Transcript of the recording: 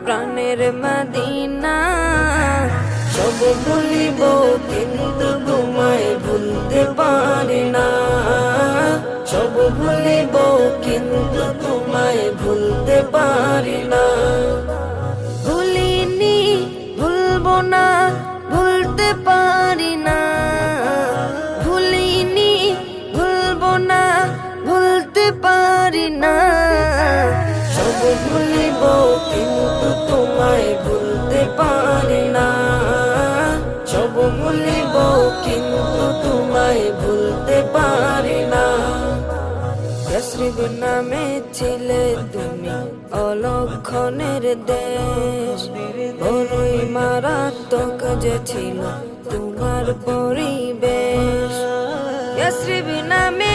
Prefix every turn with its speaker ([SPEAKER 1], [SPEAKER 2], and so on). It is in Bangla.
[SPEAKER 1] প্রাণের মদিনা। সব ভুলিব কিন্তু তোমায় ভুলতে পারি না। সব ভুলিব কিন্তু তোমায় ভুলতে পারি না। ভুলিনি ভুলবো না, ভুলতে পারি না। ভুলিনি ভুলবো না, ভুলতে পারি না। সব ভুলিব কিন্তু তোমায় ভুলতে পারি না। সব ভুলিব কিন্তু তোমায় ভুলতে পারি না। ইয়াসরিব নামে ছিলে তুমি অলক্ষণের দেশ, বড়ই মারাত্মক যে ছিল তোমার পরিবেশ। ইয়াসরিব নামে